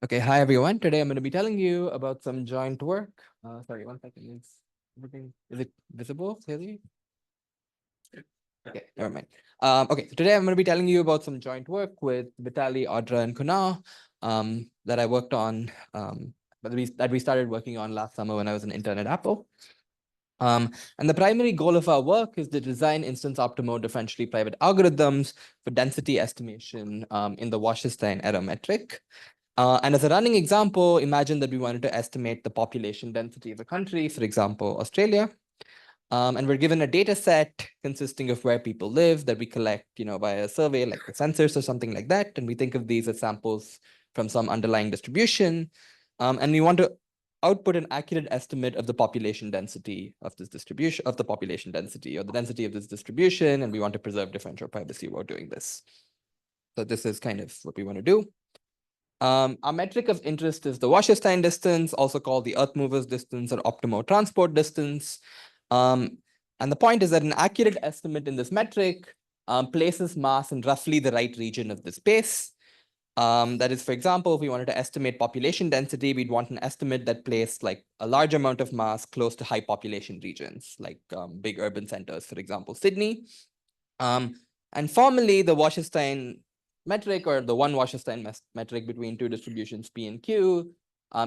Okay, hi everyone. Today I'm going to be telling you about some joint work. Sorry, 1 second. Is it visible clearly? Okay, never mind. Okay, so today I'm going to be telling you about some joint work with Vitaly, Audra, and Kunal that I worked on, that we started working on last summer when I was an intern at Apple. And the primary goal of our work is to design instance optimal differentially private algorithms for density estimation in the Wasserstein error metric. And as a running example, imagine that we wanted to estimate the population density of a country, for example, Australia. And we're given a data set consisting of where people live that we collect, by a survey like the census or something like that. And we think of these as samples from some underlying distribution. And we want to output an accurate estimate of the population density of this distribution, of the population density or the density of this distribution. And we want to preserve differential privacy while doing this. So this is kind of what we want to do. Our metric of interest is the Wasserstein distance, also called the Earth movers distance or optimal transport distance. And the point is that an accurate estimate in this metric places mass in roughly the right region of the space. That is, for example, if we wanted to estimate population density, we'd want an estimate that placed like a large amount of mass close to high population regions, like big urban centers, for example, Sydney. And formally, the Wasserstein metric, or the one Wasserstein metric between two distributions P and Q,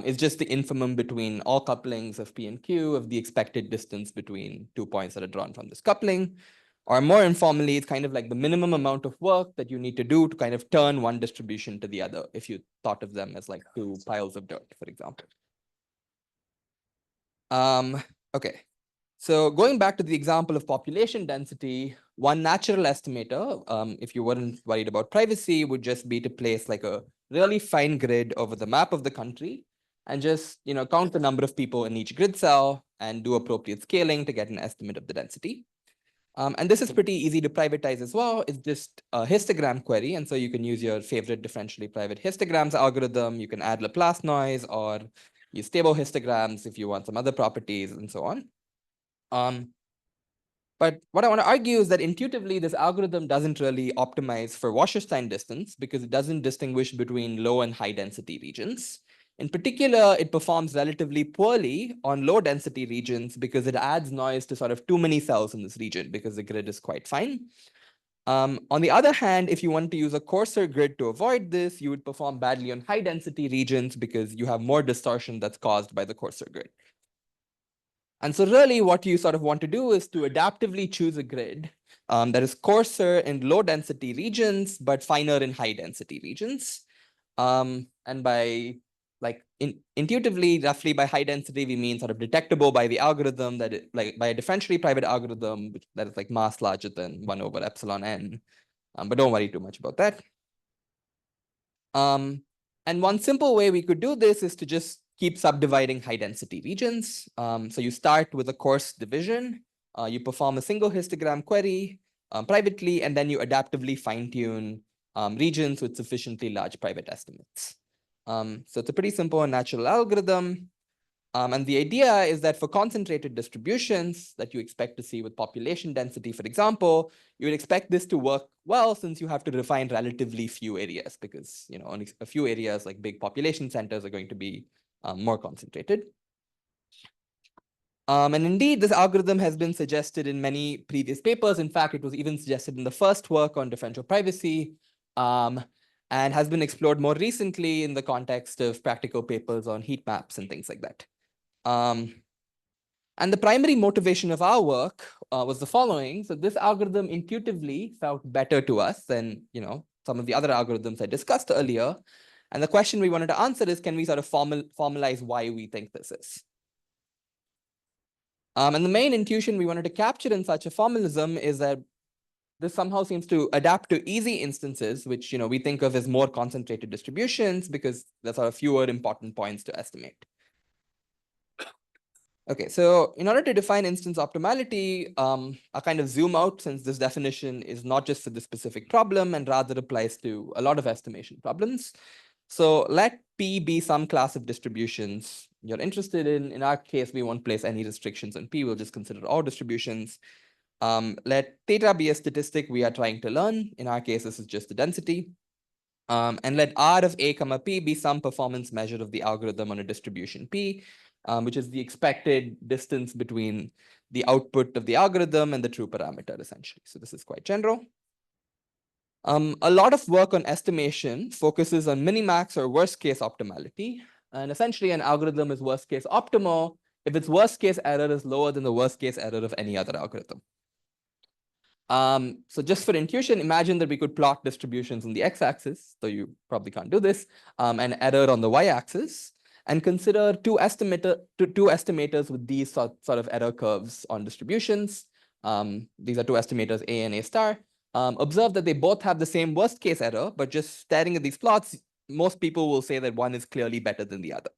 is just the infimum between all couplings of P and Q of the expected distance between 2 points that are drawn from this coupling. Or more informally, it's kind of like the minimum amount of work that you need to do to kind of turn one distribution to the other, if you thought of them as like two piles of dirt, for example. Okay. So going back to the example of population density, one natural estimator, if you weren't worried about privacy, would just be to place like a really fine grid over the map of the country and just count the number of people in each grid cell and do appropriate scaling to get an estimate of the density. And this is pretty easy to privatize as well. It's just a histogram query. And so you can use your favorite differentially private histograms algorithm. You can add Laplace noise or use stable histograms if you want some other properties and so on. But what I want to argue is that intuitively, this algorithm doesn't really optimize for Wasserstein distance because it doesn't distinguish between low and high density regions. In particular, it performs relatively poorly on low density regions because it adds noise to sort of too many cells in this region because the grid is quite fine. On the other hand, if you want to use a coarser grid to avoid this, you would perform badly on high density regions because you have more distortion that's caused by the coarser grid. And so really what you sort of want to do is to adaptively choose a grid that is coarser in low density regions, but finer in high density regions. And by intuitively, roughly by high density, we mean sort of detectable by the algorithm that like by a differentially private algorithm that is like mass larger than 1 over epsilon n. But don't worry too much about that. And one simple way we could do this is to just keep subdividing high density regions. So you start with a coarse division, you perform a single histogram query privately, and then you adaptively fine tune regions with sufficiently large private estimates. So it's a pretty simple and natural algorithm. And the idea is that for concentrated distributions that you expect to see with population density, for example, you would expect this to work well since you have to refine relatively few areas because only a few areas like big population centers are going to be more concentrated. And indeed, this algorithm has been suggested in many previous papers. In fact, it was even suggested in the first work on differential privacy and has been explored more recently in the context of practical papers on heat maps and things like that. And the primary motivation of our work was the following. So this algorithm intuitively felt better to us than some of the other algorithms I discussed earlier. And the question we wanted to answer is, can we sort of formalize why we think this is? And the main intuition we wanted to capture in such a formalism is that this somehow seems to adapt to easy instances, which we think of as more concentrated distributions because there's sort of fewer important points to estimate. Okay, so in order to define instance optimality, I'll kind of zoom out since this definition is not just for this specific problem and rather applies to a lot of estimation problems. So let P be some class of distributions you're interested in. In our case, we won't place any restrictions on P. We'll just consider all distributions. Let theta be a statistic we are trying to learn. In our case, this is just the density. And let R of A comma P be some performance measure of the algorithm on a distribution P, which is the expected distance between the output of the algorithm and the true parameter, essentially. So this is quite general. A lot of work on estimation focuses on minimax or worst case optimality. And essentially, an algorithm is worst case optimal if its worst case error is lower than the worst case error of any other algorithm. So just for intuition, imagine that we could plot distributions on the x-axis, though you probably can't do this, and error on the y-axis, and consider two estimators with these sort of error curves on distributions. These are two estimators, A and A star. Observe that they both have the same worst case error, but just staring at these plots, most people will say that one is clearly better than the other.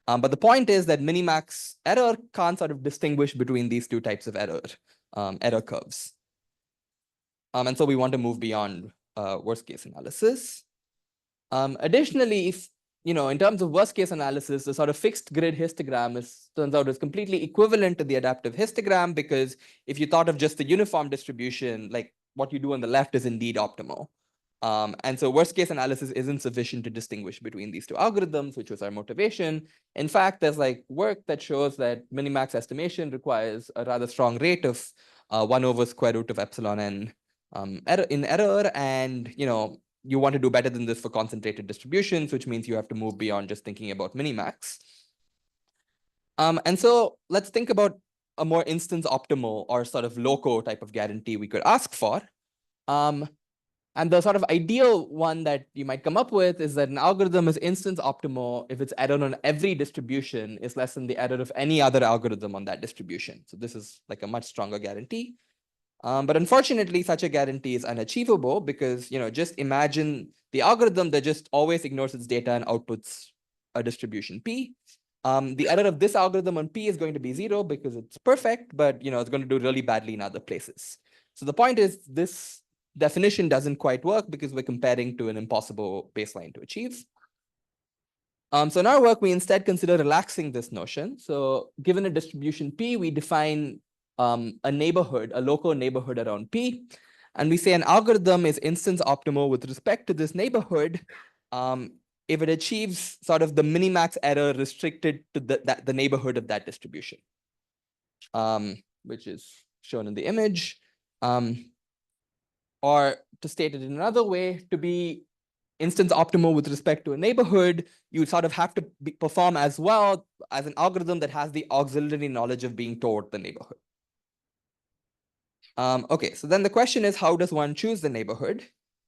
But the point is that minimax error can't sort of distinguish between these two types of error curves. And so we want to move beyond worst case analysis. Additionally, if in terms of worst case analysis, the sort of fixed grid histogram turns out is completely equivalent to the adaptive histogram, because if you thought of just the uniform distribution, like what you do on the left is indeed optimal. And so worst case analysis isn't sufficient to distinguish between these two algorithms, which was our motivation. In fact, there's like work that shows that minimax estimation requires a rather strong rate of 1 over square root of epsilon n error, and you want to do better than this for concentrated distributions, which means you have to move beyond just thinking about minimax. And so let's think about a more instance optimal or sort of loco type of guarantee we could ask for. And the sort of ideal one that you might come up with is that an algorithm is instance optimal if its error on every distribution is less than the error of any other algorithm on that distribution. So this is like a much stronger guarantee. But unfortunately, such a guarantee is unachievable because, just imagine the algorithm that just always ignores its data and outputs a distribution P. The error of this algorithm on P is going to be 0 because it's perfect, but, it's going to do really badly in other places. So the point is this definition doesn't quite work because we're comparing to an impossible baseline to achieve. So in our work, we instead consider relaxing this notion. So given a distribution P, we define a neighborhood, a local neighborhood around P. And we say an algorithm is instance optimal with respect to this neighborhood if it achieves sort of the minimax error restricted to the neighborhood of that distribution, which is shown in the image. Or to state it in another way, to be instance optimal with respect to a neighborhood, you sort of have to perform as well as an algorithm that has the auxiliary knowledge of being toward the neighborhood. Okay, so then the question is, how does one choose the neighborhood?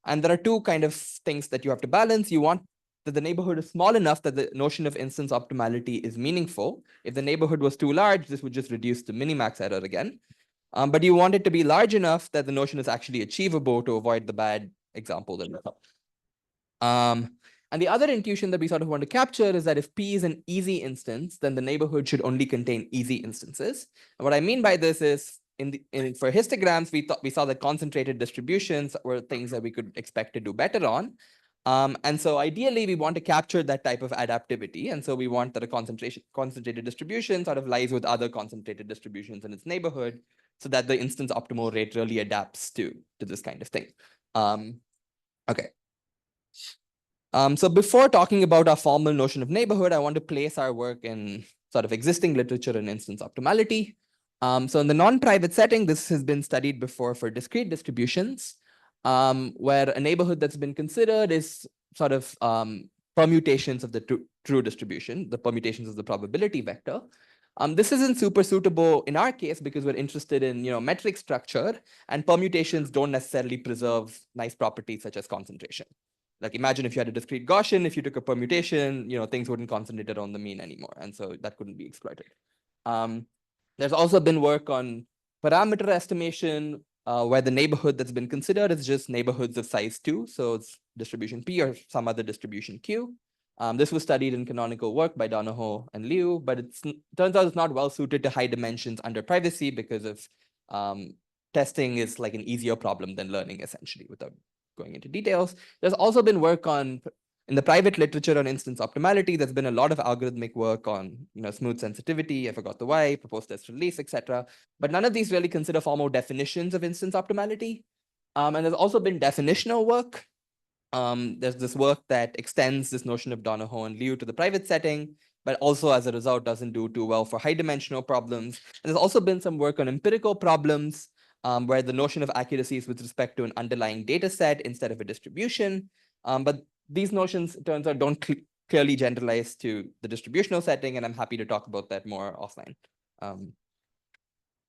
And there are two kind of things that you have to balance. You want that the neighborhood is small enough that the notion of instance optimality is meaningful. If the neighborhood was too large, this would just reduce the minimax error again. But you want it to be large enough that the notion is actually achievable to avoid the bad example that we saw. And the other intuition that we sort of want to capture is that if P is an easy instance, then the neighborhood should only contain easy instances. And what I mean by this is, for histograms, we saw that concentrated distributions were things that we could expect to do better on. And so ideally, we want to capture that type of adaptivity. And so we want that a concentrated distribution sort of lies with other concentrated distributions in its neighborhood, so that the instance optimal rate really adapts to this kind of thing. Okay. So before talking about our formal notion of neighborhood, I want to place our work in sort of existing literature in instance optimality. So in the non-private setting, this has been studied before for discrete distributions, where a neighborhood that's been considered is sort of permutations of the true distribution, the permutations of the probability vector. This isn't super suitable in our case because we're interested in metric structure, and permutations don't necessarily preserve nice properties such as concentration. Like imagine if you had a discrete Gaussian, if you took a permutation, things wouldn't concentrate around the mean anymore, and so that couldn't be exploited. There's also been work on parameter estimation, where the neighborhood that's been considered is just neighborhoods of size 2, so it's distribution P or some other distribution Q. This was studied in canonical work by Donahoe and Liu, but it turns out it's not well suited to high dimensions under privacy because of testing is like an easier problem than learning, essentially, without going into details. There's also been work in the private literature on instance optimality. There's been a lot of algorithmic work on smooth sensitivity, I forgot the Y, proposed test release, etc. But none of these really consider formal definitions of instance optimality. And there's also been definitional work. There's this work that extends this notion of Donohoe and Liu to the private setting, but also as a result doesn't do too well for high dimensional problems. And there's also been some work on empirical problems where the notion of accuracy is with respect to an underlying data set instead of a distribution. But these notions, it turns out, don't clearly generalize to the distributional setting, and I'm happy to talk about that more offline.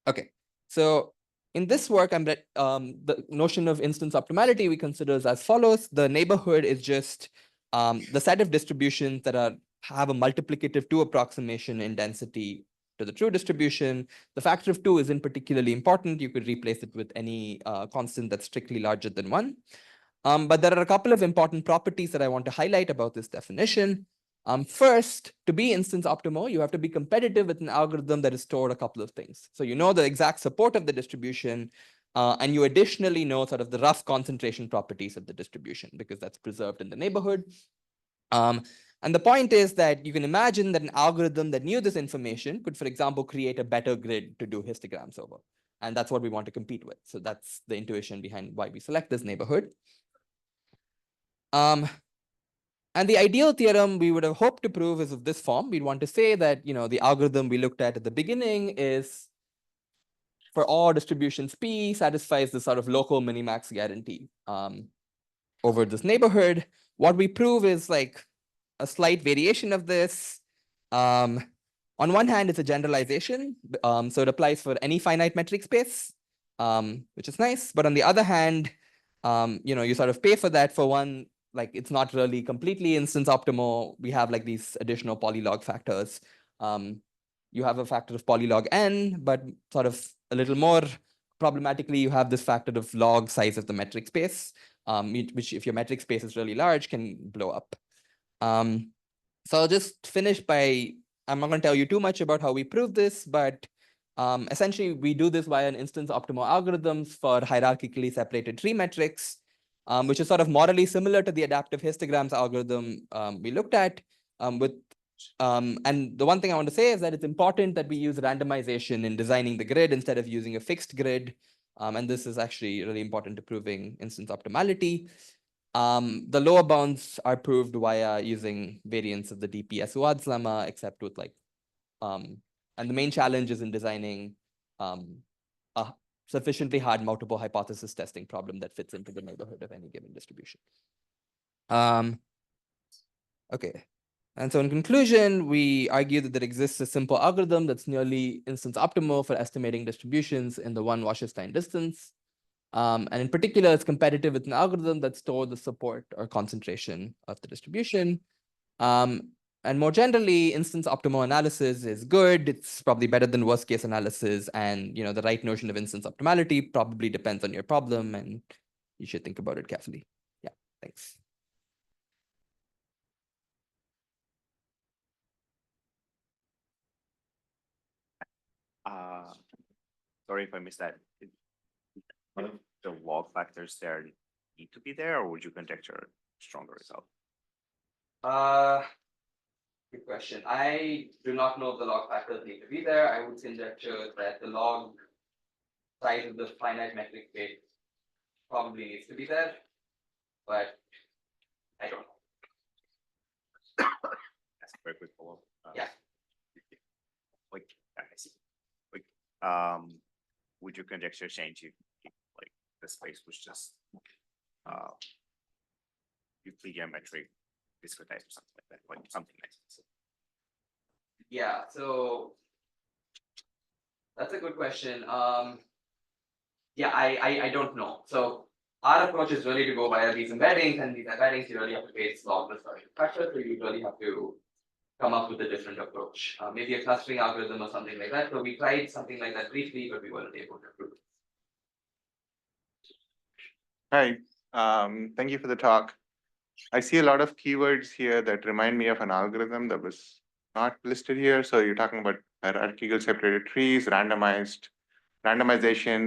Okay, so in this work, the notion of instance optimality we consider as follows. The neighborhood is just the set of distributions that have a multiplicative 2 approximation in density to the true distribution. The factor of 2 isn't particularly important. You could replace it with any constant that's strictly larger than 1. But there are a couple of important properties that I want to highlight about this definition. First, to be instance optimal, you have to be competitive with an algorithm that has stored a couple of things. So you know the exact support of the distribution, and you additionally know sort of the rough concentration properties of the distribution because that's preserved in the neighborhood. And the point is that you can imagine that an algorithm that knew this information could, for example, create a better grid to do histograms over. And that's what we want to compete with. So that's the intuition behind why we select this neighborhood. And the ideal theorem we would have hoped to prove is of this form. We'd want to say that, the algorithm we looked at the beginning is for all distributions P satisfies the sort of local minimax guarantee over this neighborhood. What we prove is like a slight variation of this. On one hand, it's a generalization. So it applies for any finite metric space, which is nice. But on the other hand, you sort of pay for that for one. Like it's not really completely instance optimal. We have like these additional polylog factors. You have a factor of polylog n, but sort of a little more problematically, you have this factor of log size of the metric space, which if your metric space is really large can blow up. So I'll just finish by, I'm not going to tell you too much about how we prove this, but essentially we do this via an instance optimal algorithms for hierarchically separated tree metrics, which is sort of morally similar to the adaptive histograms algorithm we looked at. And the one thing I want to say is that it's important that we use randomization in designing the grid instead of using a fixed grid. And this is actually really important to proving instance optimality. The lower bounds are proved via using variants of the DP-SOAD's lemma, except with and the main challenge is in designing a sufficiently hard multiple hypothesis testing problem that fits into the neighborhood of any given distribution. Okay. And so in conclusion, we argue that there exists a simple algorithm that's nearly instance optimal for estimating distributions in the one Wasserstein distance. And in particular, it's competitive with an algorithm that stores the support or concentration of the distribution. And more generally, instance optimal analysis is good. It's probably better than worst case analysis. And the right notion of instance optimality probably depends on your problem, and you should think about it carefully. Yeah, thanks. Sorry if I missed that. One of the log factors there need to be there, or would you conjecture a stronger result? Good question. I do not know if the log factors need to be there. I would conjecture that the log size of the finite metric space probably needs to be there, but I don't know. That's a very quick follow-up. Yeah. I see. Would your conjecture change if like the space was just Euclidean metric discretized or something like that, like something like that? Yeah, so that's a good question. Yeah, I don't know. So our approach is really to go via these embeddings, and these embeddings you really have to base log dispersion factor, so you really have to come up with a different approach, maybe a clustering algorithm or something like that. So we tried something like that briefly, but we weren't able to prove it. Hi, thank you for the talk. I see a lot of keywords here that remind me of an algorithm that was not listed here. So you're talking about hierarchical separated trees, randomization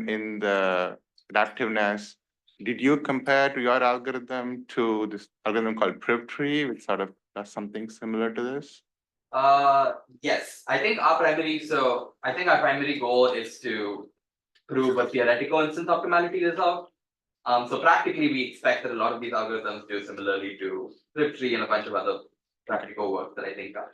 in the adaptiveness. Did you compare to your algorithm to this algorithm called PrivTree, which sort of does something similar to this? Yes, I think our primary goal is to prove a theoretical instance optimality result. So practically, we expect that a lot of these algorithms do similarly to flip tree and a bunch of other practical work that I think are.